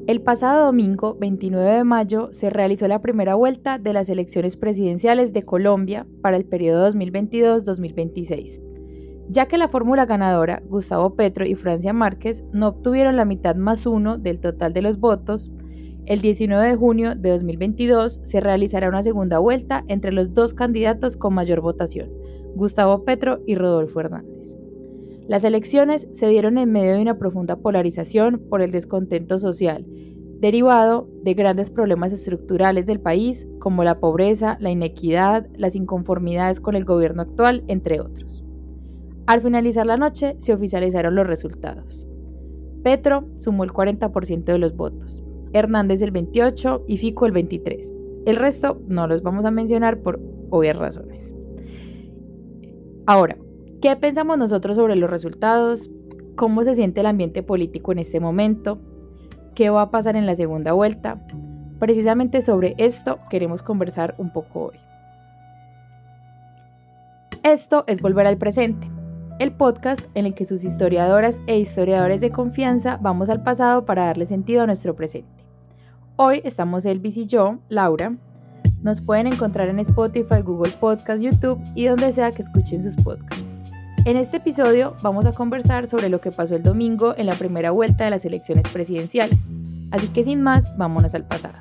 El pasado domingo, 29 de mayo, se realizó la primera vuelta de las elecciones presidenciales de Colombia para el periodo 2022-2026. Ya que la fórmula ganadora, Gustavo Petro y Francia Márquez, no obtuvieron la mitad más uno del total de los votos, el 19 de junio de 2022 se realizará una segunda vuelta entre los dos candidatos con mayor votación, Gustavo Petro y Rodolfo Hernández. Las elecciones se dieron en medio de una profunda polarización por el descontento social, derivado de grandes problemas estructurales del país, como la pobreza, la inequidad, las inconformidades con el gobierno actual, entre otros. Al finalizar la noche, se oficializaron los resultados. Petro sumó el 40% de los votos, Hernández el 28% y Fico el 23%. El resto no los vamos a mencionar por obvias razones. Ahora, ¿qué pensamos nosotros sobre los resultados? ¿Cómo se siente el ambiente político en este momento? ¿Qué va a pasar en la segunda vuelta? Precisamente sobre esto queremos conversar un poco hoy. Esto es Volver al Presente, el podcast en el que sus historiadoras e historiadores de confianza vamos al pasado para darle sentido a nuestro presente. Hoy estamos Elvis y yo, Laura. Nos pueden encontrar en Spotify, Google Podcast, YouTube y donde sea que escuchen sus podcasts. En este episodio vamos a conversar sobre lo que pasó el domingo en la primera vuelta de las elecciones presidenciales. Así que sin más, vámonos al pasado.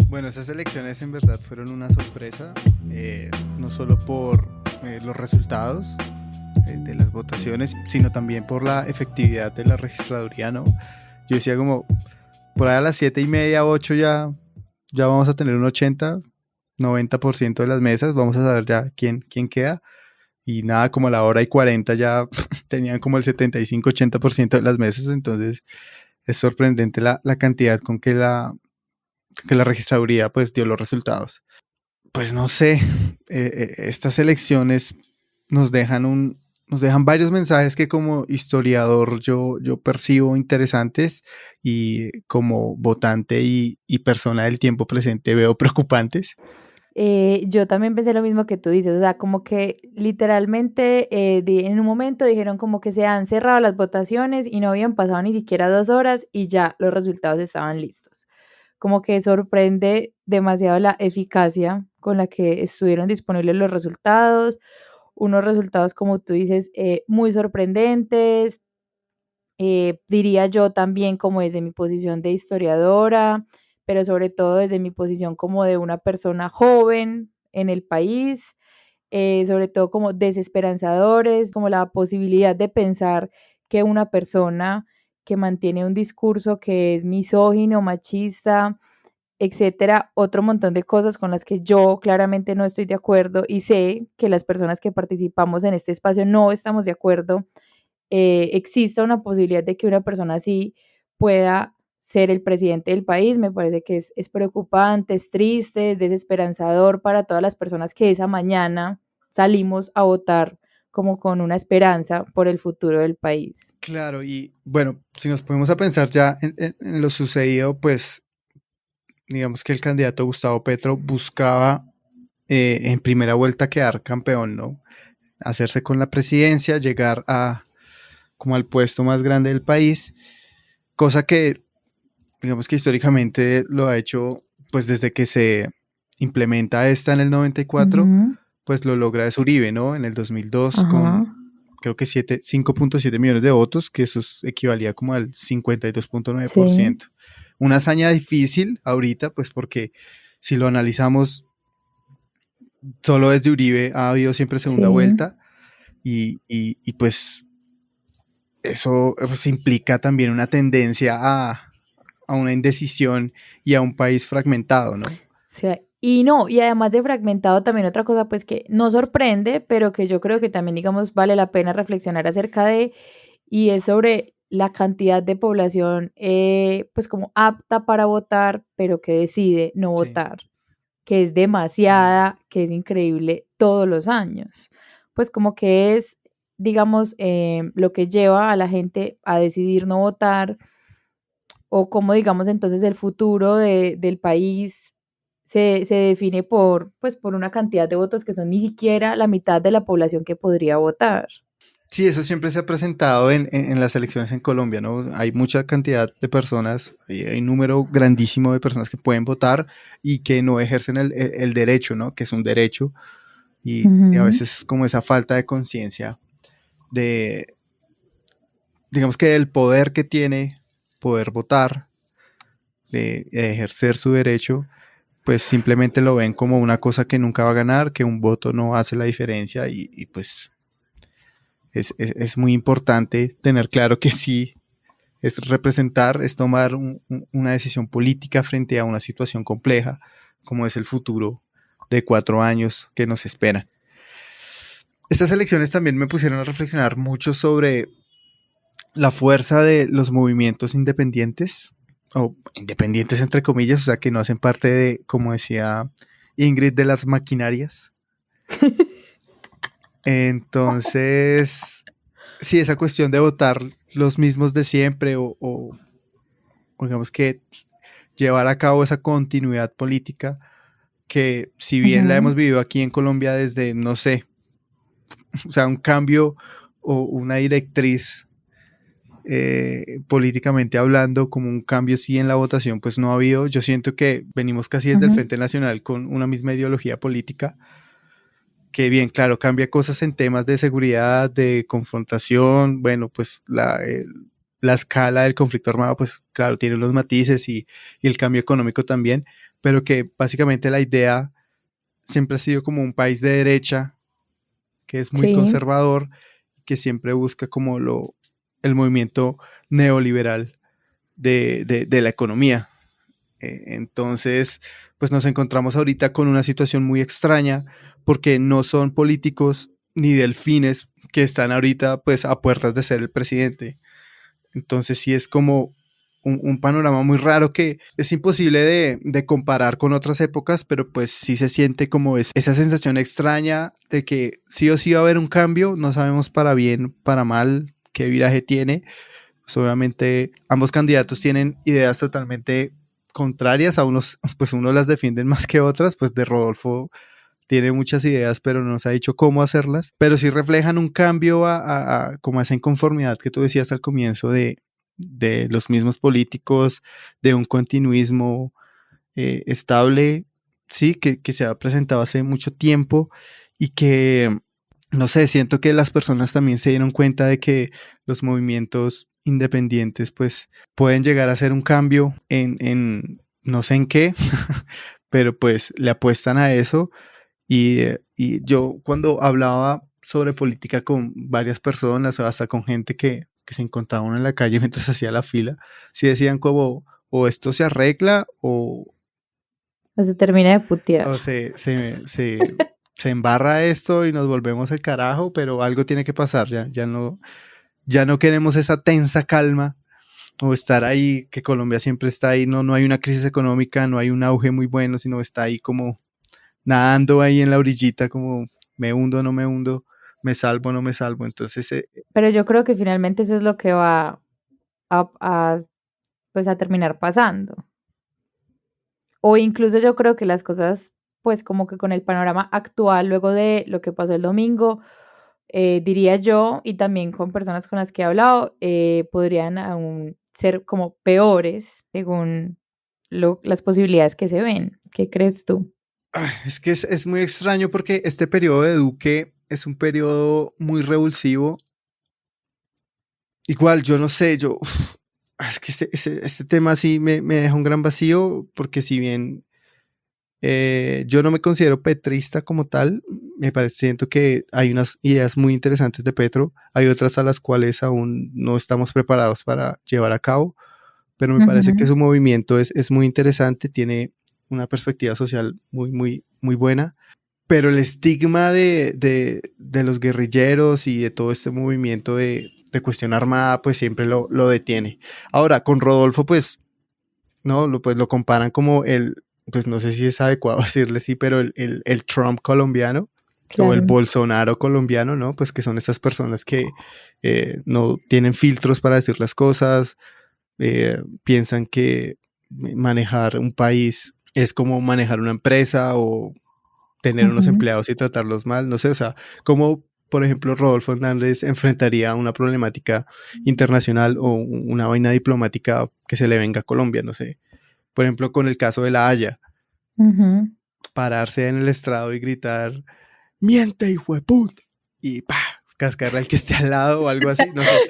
Bueno, esas elecciones en verdad fueron una sorpresa, no solo por los resultados de las votaciones, sino también por la efectividad de la registraduría, ¿no? Yo decía como, por ahí a las 7:30, 8 ya vamos a tener un 80-90% de las mesas, vamos a saber ya quién queda, y nada, como a la 1:40 ya tenían como el 75-80% de las mesas, entonces es sorprendente la cantidad con que la registraduría pues dio los resultados. Pues no sé, estas elecciones nos dejan varios mensajes que como historiador yo percibo interesantes y como votante y persona del tiempo presente veo preocupantes. Yo también pensé lo mismo que tú dices, o sea, como que literalmente en un momento dijeron como que se han cerrado las votaciones y no habían pasado ni siquiera 2 horas y ya los resultados estaban listos. Como que sorprende demasiado la eficacia con la que estuvieron disponibles los resultados, unos resultados, como tú dices, muy sorprendentes, diría yo también como desde mi posición de historiadora, pero sobre todo desde mi posición como de una persona joven en el país, sobre todo como desesperanzadores, como la posibilidad de pensar que una persona que mantiene un discurso que es misógino, machista, etcétera, otro montón de cosas con las que yo claramente no estoy de acuerdo y sé que las personas que participamos en este espacio no estamos de acuerdo, exista una posibilidad de que una persona así pueda ser el presidente del país, me parece que es preocupante, es triste, es desesperanzador para todas las personas que esa mañana salimos a votar como con una esperanza por el futuro del país. Claro, y bueno, si nos ponemos a pensar ya en lo sucedido, pues digamos que el candidato Gustavo Petro buscaba en primera vuelta quedar campeón, ¿no? Hacerse con la presidencia, llegar como al puesto más grande del país, cosa que digamos que históricamente lo ha hecho pues desde que se implementa esta en el 94, Ujú. pues lo logra es Uribe, ¿no? En el 2002 Ajá. con creo que 5.7 millones de votos, que eso equivalía como al Sí. 52.9%. Una hazaña difícil ahorita, pues porque si lo analizamos, solo desde Uribe ha habido siempre segunda Sí. vuelta y pues eso pues, implica también una tendencia a una indecisión y a un país fragmentado, ¿no? Sí, y no, y además de fragmentado también otra cosa pues que no sorprende, pero que yo creo que también digamos vale la pena reflexionar acerca de, y es sobre la cantidad de población pues como apta para votar, pero que decide no Sí. votar, que es demasiada, que es increíble todos los años. Pues como que es, digamos, lo que lleva a la gente a decidir no votar o cómo, digamos, entonces el futuro del país se define por, pues, por una cantidad de votos que son ni siquiera la mitad de la población que podría votar. Sí, eso siempre se ha presentado en las elecciones en Colombia, ¿no? Hay mucha cantidad de personas, hay un número grandísimo de personas que pueden votar y que no ejercen el derecho, ¿no? Que es un derecho y a Ujú, veces es como esa falta de conciencia de, digamos que del poder que tiene poder votar, de ejercer su derecho, pues simplemente lo ven como una cosa que nunca va a ganar, que un voto no hace la diferencia y pues es muy importante tener claro que sí es representar, es tomar una decisión política frente a una situación compleja, como es el futuro de 4 años que nos espera. Estas elecciones también me pusieron a reflexionar mucho sobre la fuerza de los movimientos independientes, o independientes entre comillas, o sea, que no hacen parte de, como decía Ingrid, de las maquinarias. Entonces, sí, esa cuestión de votar los mismos de siempre o digamos que llevar a cabo esa continuidad política que si bien la ujú. hemos vivido aquí en Colombia desde, no sé, o sea, un cambio o una directriz políticamente hablando, como un cambio sí en la votación, pues no ha habido. Yo siento que venimos casi desde el Ujú. Frente Nacional con una misma ideología política, que bien, claro, cambia cosas en temas de seguridad, de confrontación, bueno, pues la escala del conflicto armado, pues claro, tiene los matices y el cambio económico también, pero que básicamente la idea siempre ha sido como un país de derecha, que es muy Sí, conservador, que siempre busca como el movimiento neoliberal de la economía. Entonces, pues nos encontramos ahorita con una situación muy extraña porque no son políticos ni delfines que están ahorita pues a puertas de ser el presidente. Entonces sí es como un panorama muy raro que es imposible de comparar con otras épocas, pero pues sí se siente como esa sensación extraña de que sí o sí va a haber un cambio, no sabemos para bien, para mal, qué viraje tiene. Pues obviamente ambos candidatos tienen ideas totalmente contrarias, a unos, pues unos las defienden más que otras, pues de Rodolfo tiene muchas ideas, pero no nos ha dicho cómo hacerlas, pero sí reflejan un cambio como a esa inconformidad que tú decías al comienzo de los mismos políticos, de un continuismo estable, sí, que se ha presentado hace mucho tiempo y que, no sé, siento que las personas también se dieron cuenta de que los movimientos independientes pues pueden llegar a hacer un cambio en no sé en qué, pero pues le apuestan a eso y yo cuando hablaba sobre política con varias personas, o hasta con gente que se encontraban en la calle mientras hacía la fila, sí decían como, o esto se arregla o se termina de putear. o se embarra esto y nos volvemos el carajo, pero algo tiene que pasar, ya no queremos esa tensa calma o estar ahí, que Colombia siempre está ahí, no hay una crisis económica, no hay un auge muy bueno, sino está ahí como nadando ahí en la orillita, como me hundo, no me hundo, me salvo, no me salvo. Entonces, Pero yo creo que finalmente eso es lo que va a, pues a terminar pasando. O incluso yo creo que las cosas, pues como que con el panorama actual, luego de lo que pasó el domingo, diría yo, y también con personas con las que he hablado, podrían aún ser como peores según las posibilidades que se ven. ¿Qué crees tú? es que es muy extraño porque este periodo de Duque es un periodo muy revulsivo. Igual, yo no sé, es que este tema sí me deja un gran vacío porque si bien yo no me considero petrista como tal, me parece, siento que hay unas ideas muy interesantes de Petro, hay otras a las cuales aún no estamos preparados para llevar a cabo, pero me parece que Ujú, su movimiento es muy interesante, tiene una perspectiva social muy buena, pero el estigma de los guerrilleros y de todo este movimiento de cuestión armada, pues siempre lo detiene. Ahora, con Rodolfo, pues no, pues lo comparan como pues no sé si es adecuado decirle sí, pero el Trump colombiano o el claro. Bolsonaro colombiano, ¿no? Pues que son estas personas que no tienen filtros para decir las cosas, piensan que manejar un país es como manejar una empresa o tener unos Ujú. empleados y tratarlos mal, no sé, o sea, ¿cómo por ejemplo, Rodolfo Hernández enfrentaría una problemática internacional o una vaina diplomática que se le venga a Colombia, no sé. Por ejemplo, con el caso de La Haya, pararse en el estrado y gritar, miente, hijo de puta, y pa, cascarle al que esté al lado o algo así, no sé.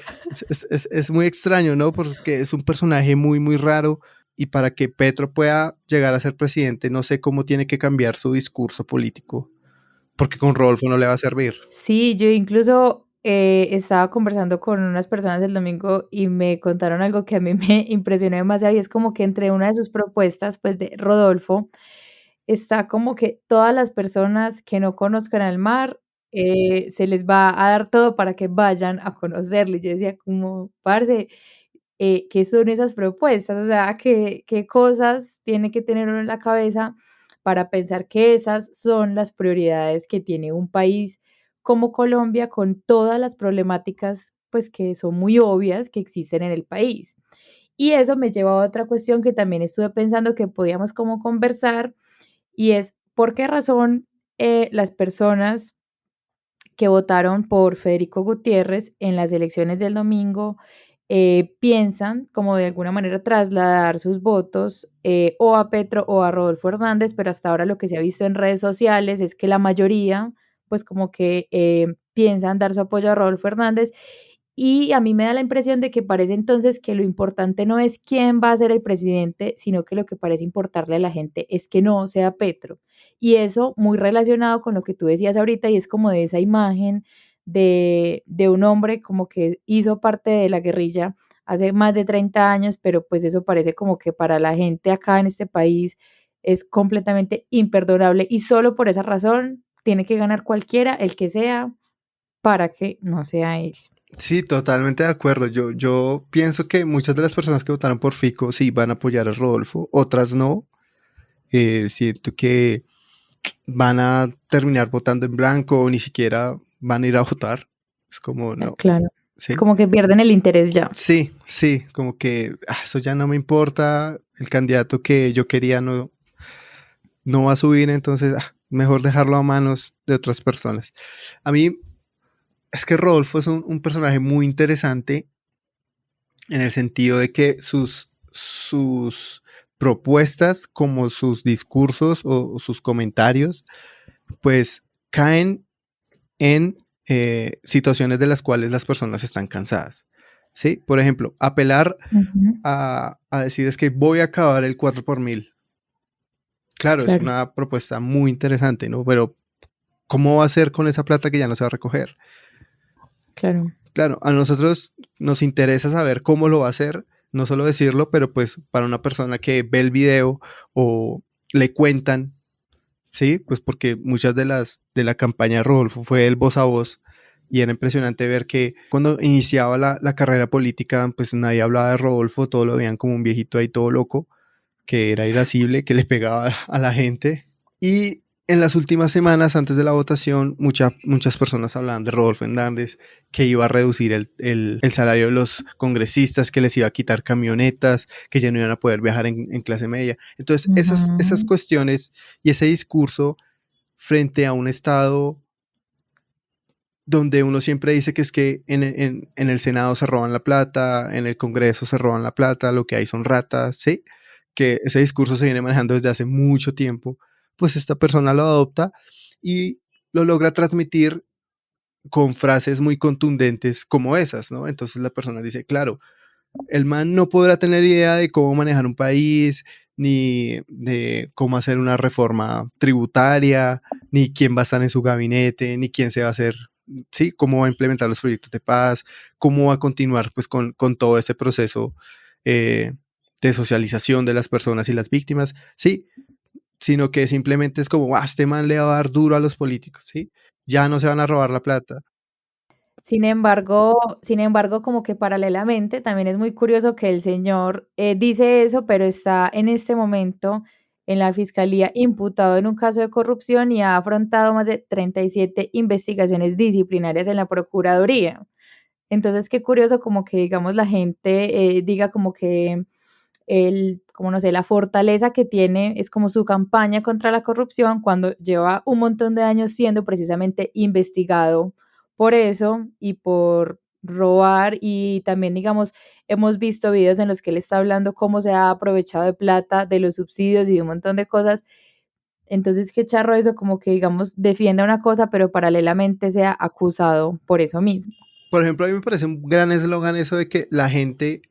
Es muy extraño, ¿no? Porque es un personaje muy, muy raro y para que Petro pueda llegar a ser presidente, no sé cómo tiene que cambiar su discurso político, porque con Rodolfo no le va a servir. Sí, yo incluso estaba conversando con unas personas el domingo y me contaron algo que a mí me impresionó demasiado y es como que entre una de sus propuestas, pues de Rodolfo, está como que todas las personas que no conozcan al mar, se les va a dar todo para que vayan a conocerlo. Y yo decía como, parce, ¿qué son esas propuestas? O sea, ¿qué cosas tiene que tener uno en la cabeza para pensar que esas son las prioridades que tiene un país como Colombia con todas las problemáticas, pues, que son muy obvias que existen en el país? Y eso me lleva a otra cuestión que también estuve pensando que podíamos como conversar, y es, ¿por qué razón, las personas que votaron por Federico Gutiérrez en las elecciones del domingo piensan como de alguna manera trasladar sus votos o a Petro o a Rodolfo Hernández, pero hasta ahora lo que se ha visto en redes sociales es que la mayoría, pues como que piensan dar su apoyo a Rodolfo Hernández y a mí me da la impresión de que parece entonces que lo importante no es quién va a ser el presidente, sino que lo que parece importarle a la gente es que no sea Petro. Y eso muy relacionado con lo que tú decías ahorita, y es como de esa imagen de un hombre como que hizo parte de la guerrilla hace más de 30 años, pero pues eso parece como que para la gente acá en este país es completamente imperdonable y solo por esa razón tiene que ganar cualquiera, el que sea, para que no sea él. Sí, totalmente de acuerdo. Yo pienso que muchas de las personas que votaron por Fico sí van a apoyar a Rodolfo, otras no. Siento que van a terminar votando en blanco o ni siquiera van a ir a votar. Es como, no, Claro, sí. como que pierden el interés ya. Sí, sí, como que eso ya no me importa. El candidato que yo quería no va a subir, entonces mejor dejarlo a manos de otras personas. A mí es que Rodolfo es un personaje muy interesante en el sentido de que sus propuestas como sus discursos o sus comentarios pues caen en situaciones de las cuales las personas están cansadas. ¿Sí? Por ejemplo, apelar Ujú, a decir es que voy a acabar el 4 por mil. Claro, es claro, una propuesta muy interesante, ¿no? Pero ¿cómo va a ser con esa plata que ya no se va a recoger? claro. Claro, a nosotros nos interesa saber cómo lo va a hacer, no solo decirlo, pero pues para una persona que ve el video o le cuentan, sí, pues porque muchas de la campaña de Rodolfo fue el voz a voz y era impresionante ver que cuando iniciaba la carrera política, pues nadie hablaba de Rodolfo, todo lo veían como un viejito ahí todo loco, que era irascible, que le pegaba a la gente. Y en las últimas semanas, antes de la votación, muchas personas hablaban de Rodolfo Hernández, que iba a reducir el salario de los congresistas, que les iba a quitar camionetas, que ya no iban a poder viajar en clase media. Entonces, esas Ujú. cuestiones y ese discurso frente a un Estado donde uno siempre dice que es que en el Senado se roban la plata, en el Congreso se roban la plata, lo que hay son ratas, ¿sí? Que ese discurso se viene manejando desde hace mucho tiempo, pues esta persona lo adopta y lo logra transmitir con frases muy contundentes como esas, ¿no? Entonces la persona dice, claro, el man no podrá tener idea de cómo manejar un país, ni de cómo hacer una reforma tributaria, ni quién va a estar en su gabinete, ni quién se va a hacer, sí, cómo va a implementar los proyectos de paz, cómo va a continuar pues con todo ese proceso eh, de socialización de las personas y las víctimas, sí, sino que simplemente es como, este man le va a dar duro a los políticos, sí, ya no se van a robar la plata. Sin embargo, como que paralelamente también es muy curioso que el señor dice eso, pero está en este momento en la fiscalía imputado en un caso de corrupción y ha afrontado más de 37 investigaciones disciplinarias en la Procuraduría. Entonces, qué curioso como que, digamos, la gente diga como que como no sé, la fortaleza que tiene es como su campaña contra la corrupción cuando lleva un montón de años siendo precisamente investigado por eso y por robar y también, digamos, hemos visto videos en los que él está hablando cómo se ha aprovechado de plata, de los subsidios y de un montón de cosas. Entonces, qué charro eso, como que, digamos, defienda una cosa, pero paralelamente sea acusado por eso mismo. Por ejemplo, a mí me parece un gran eslogan eso de que la gente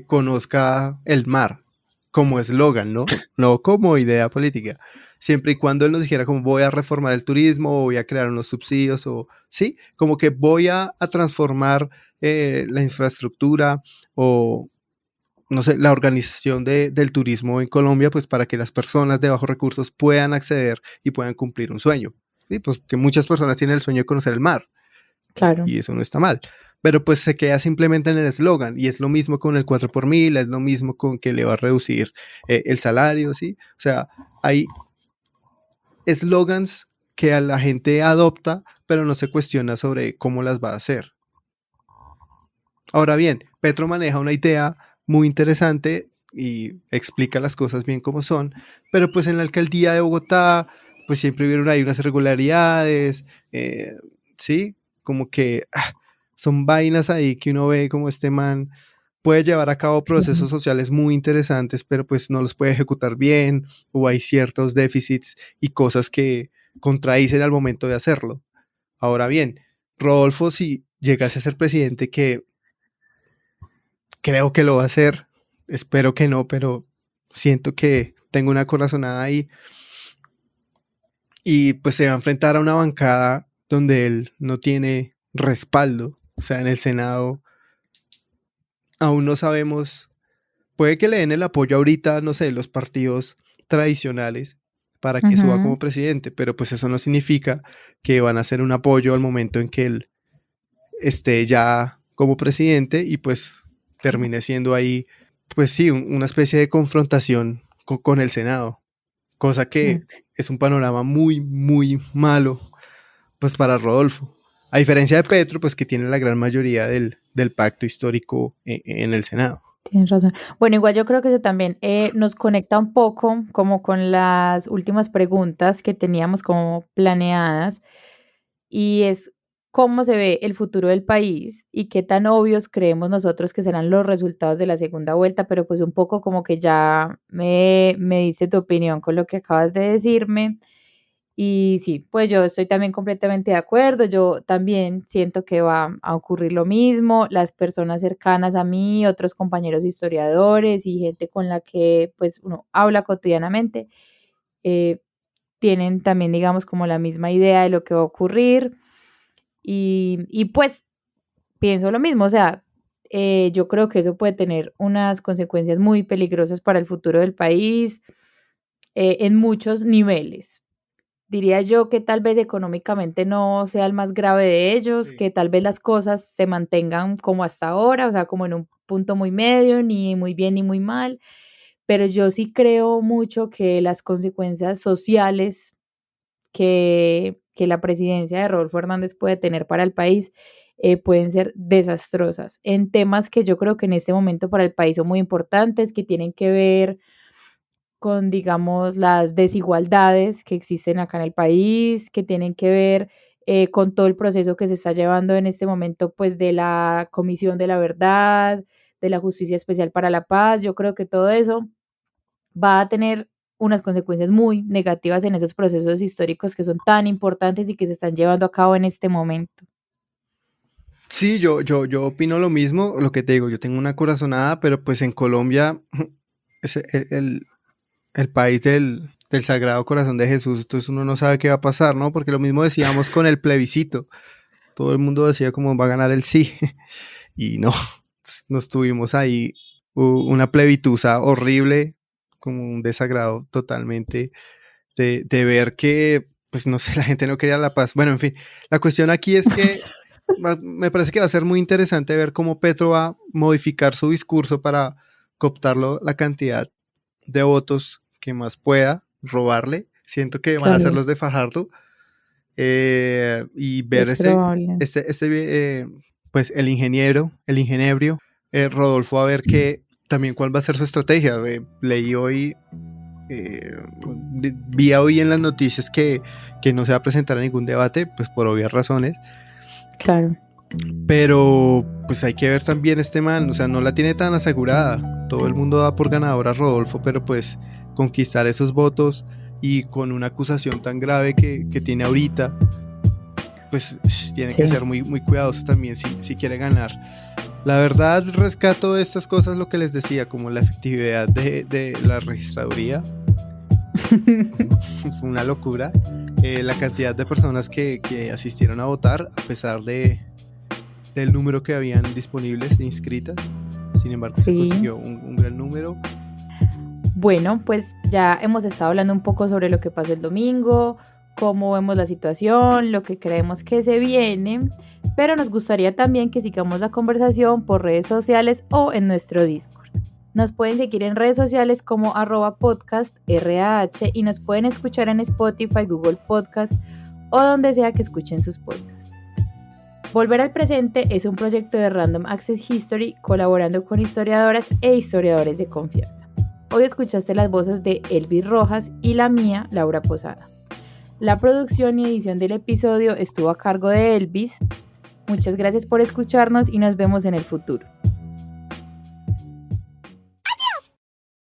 conozca el mar como eslogan, ¿no? No como idea política. Siempre y cuando él nos dijera como voy a reformar el turismo o voy a crear unos subsidios o sí, como que voy a transformar la infraestructura o no sé, la organización del turismo en Colombia, pues para que las personas de bajos recursos puedan acceder y puedan cumplir un sueño. Sí, pues que muchas personas tienen el sueño de conocer el mar Claro. y eso no está mal. Pero pues se queda simplemente en el eslogan y es lo mismo con el 4x1000, es lo mismo con que le va a reducir el salario, ¿sí? O sea, hay eslogans que a la gente adopta, pero no se cuestiona sobre cómo las va a hacer. Ahora bien, Petro maneja una idea muy interesante y explica las cosas bien como son, pero pues en la alcaldía de Bogotá, pues siempre vieron ahí unas irregularidades, ¿sí? Como que son vainas ahí que uno ve como este man puede llevar a cabo procesos sociales muy interesantes, pero pues no los puede ejecutar bien, o hay ciertos déficits y cosas que contradicen al momento de hacerlo. Ahora bien, Rodolfo, si llegase a ser presidente, que creo que lo va a hacer, espero que no, pero siento que tengo una corazonada ahí y pues se va a enfrentar a una bancada donde él no tiene respaldo, o sea, en el Senado aún no sabemos, puede que le den el apoyo ahorita, no sé, los partidos tradicionales para que suba como presidente, pero pues eso no significa que van a hacer un apoyo al momento en que él esté ya como presidente y pues termine siendo ahí, pues sí, una especie de confrontación con el Senado, cosa que es un panorama muy, muy malo, pues para Rodolfo. A diferencia de Petro, pues que tiene la gran mayoría del pacto histórico en el Senado. Tienes razón. Bueno, igual yo creo que eso también nos conecta un poco como con las últimas preguntas que teníamos como planeadas y es cómo se ve el futuro del país y qué tan obvios creemos nosotros que serán los resultados de la segunda vuelta, pero pues un poco como que ya me dice tu opinión con lo que acabas de decirme. Y sí, pues yo estoy también completamente de acuerdo. Yo también siento que va a ocurrir lo mismo. Las personas cercanas a mí, otros compañeros historiadores y gente con la que pues uno habla cotidianamente, eh, tienen también, digamos, como la misma idea de lo que va a ocurrir. Y pues pienso lo mismo, o sea, yo creo que eso puede tener unas consecuencias muy peligrosas para el futuro del país en muchos niveles. Diría yo que tal vez económicamente no sea el más grave de ellos, Sí. que tal vez las cosas se mantengan como hasta ahora, o sea, como en un punto muy medio, ni muy bien ni muy mal, pero yo sí creo mucho que las consecuencias sociales que la presidencia de Rodolfo Hernández puede tener para el país pueden ser desastrosas en temas que yo creo que en este momento para el país son muy importantes, que tienen que ver con, digamos, las desigualdades que existen acá en el país, que tienen que ver con todo el proceso que se está llevando en este momento, pues de la Comisión de la Verdad, de la Justicia Especial para la Paz. Yo creo que todo eso va a tener unas consecuencias muy negativas en esos procesos históricos que son tan importantes y que se están llevando a cabo en este momento. Sí, yo opino lo mismo, lo que te digo, yo tengo una corazonada, pero pues en Colombia es el país del Sagrado Corazón de Jesús, entonces uno no sabe qué va a pasar, ¿no? Porque lo mismo decíamos con el plebiscito, todo el mundo decía cómo va a ganar el sí, y no, nos tuvimos ahí una plebitusa horrible, como un desagrado totalmente de ver que, pues no sé, la gente no quería la paz. Bueno, en fin, la cuestión aquí es que me parece que va a ser muy interesante ver cómo Petro va a modificar su discurso para cooptarlo la cantidad de votos que más pueda, robarle. Siento que van a ser Claro, los de Fajardo y ver es probable. pues el ingenebrio, Rodolfo, a ver también cuál va a ser su estrategia. Leí hoy, vi hoy en las noticias que no se va a presentar a ningún debate, pues por obvias razones. Claro. Pero pues hay que ver también este man, o sea, no la tiene tan asegurada. Todo el mundo da por ganador a Rodolfo, pero pues conquistar esos votos y con una acusación tan grave que tiene ahorita, pues tiene que ser muy, muy cuidadoso también si quiere ganar. La verdad, rescato de estas cosas lo que les decía, como la efectividad de la registraduría. Fue una locura. La cantidad de personas que asistieron a votar, a pesar del número que habían disponibles de inscritas. Sin embargo, se consiguió un gran número. Bueno, pues ya hemos estado hablando un poco sobre lo que pasó el domingo, cómo vemos la situación, lo que creemos que se viene, pero nos gustaría también que sigamos la conversación por redes sociales o en nuestro Discord. Nos pueden seguir en redes sociales como @podcastrah y nos pueden escuchar en Spotify, Google Podcast o donde sea que escuchen sus podcasts. Volver al presente es un proyecto de Random Access History colaborando con historiadoras e historiadores de confianza. Hoy escuchaste las voces de Elvis Rojas y la mía, Laura Posada. La producción y edición del episodio estuvo a cargo de Elvis. Muchas gracias por escucharnos y nos vemos en el futuro.